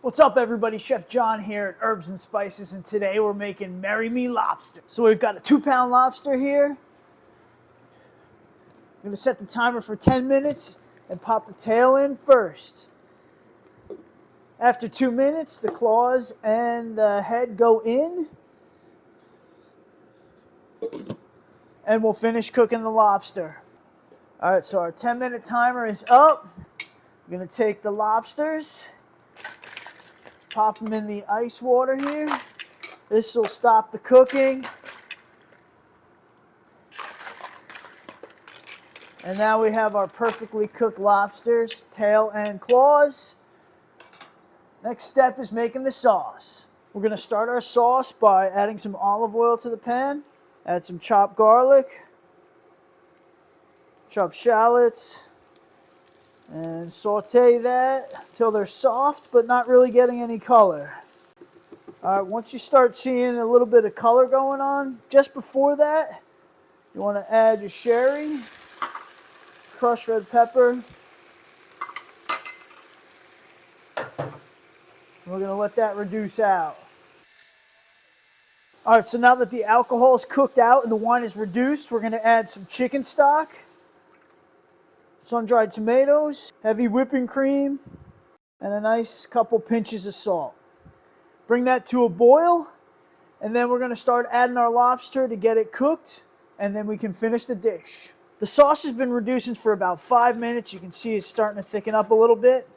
What's up, everybody? Chef John here at Urbs and Spices, and today we're making Marry Me Lobster. So we've got a 2-pound lobster here. I'm going to set the timer for 10 minutes and pop the tail in first. After 2 minutes, the claws and the head go in, and we'll finish cooking the lobster. All right, so our 10-minute timer is up. I'm going to take the lobsters, pop them in the ice water here. This will stop the cooking. And now we have our perfectly cooked lobsters, tail and claws. Next step is making the sauce. We're going to start our sauce by adding some olive oil to the pan. Add some chopped garlic, chopped shallots, and saute that until they're soft but not really getting any color. All right, once you start seeing a little bit of color going on, just before that, you want to add your sherry, crushed red pepper. We're going to let that reduce out. All right, so now that the alcohol is cooked out and the wine is reduced, we're going to add some chicken stock, sun-dried tomatoes, heavy whipping cream, and a nice couple pinches of salt. Bring that to a boil, and then we're going to start adding our lobster to get it cooked, and then we can finish the dish. The sauce has been reducing for about 5 minutes. You can see it's starting to thicken up a little bit.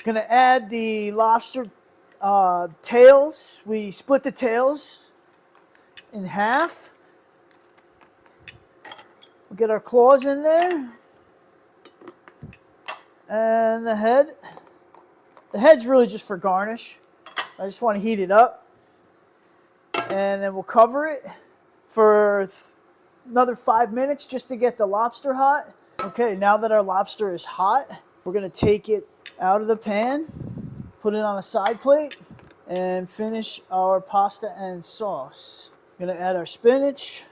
Going to add the lobster tails. We split the tails in half. We'll get our claws in there. And the head. The head's really just for garnish. I just want to heat it up. And then we'll cover it for another 5 minutes just to get the lobster hot. Okay, now that our lobster is hot, we're going to take it out of the pan, put it on a side plate, and finish our pasta and sauce. We're going to add our spinach,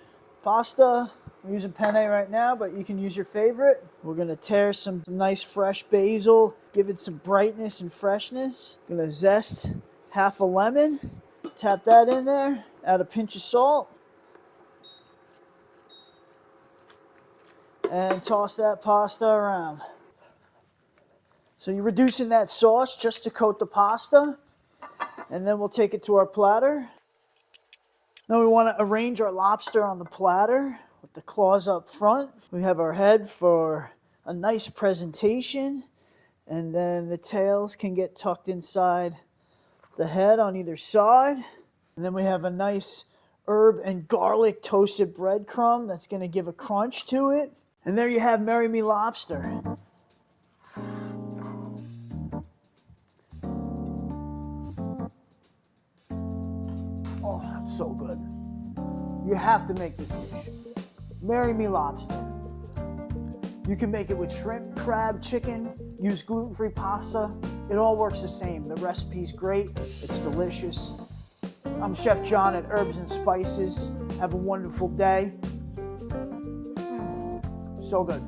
pasta. I'm using penne right now, but you can use your favorite. We're going to tear some nice fresh basil, give it some brightness and freshness. Going to zest half a lemon, tap that in there, add a pinch of salt, and toss that pasta around. So you're reducing that sauce just to coat the pasta, and then we'll take it to our platter. Now we want to arrange our lobster on the platter with the claws up front. We have our head for a nice presentation, and then the tails can get tucked inside the head on either side. And then we have a nice herb and garlic toasted breadcrumb that's going to give a crunch to it. And there you have Marry Me Lobster. Oh, that's so good. You have to make this dish. Marry Me Lobster. You can make it with shrimp, crab, chicken, use gluten-free pasta. It all works the same. The recipe's great. It's delicious. I'm Chef John at Urbs and Spices. Have a wonderful day. So good.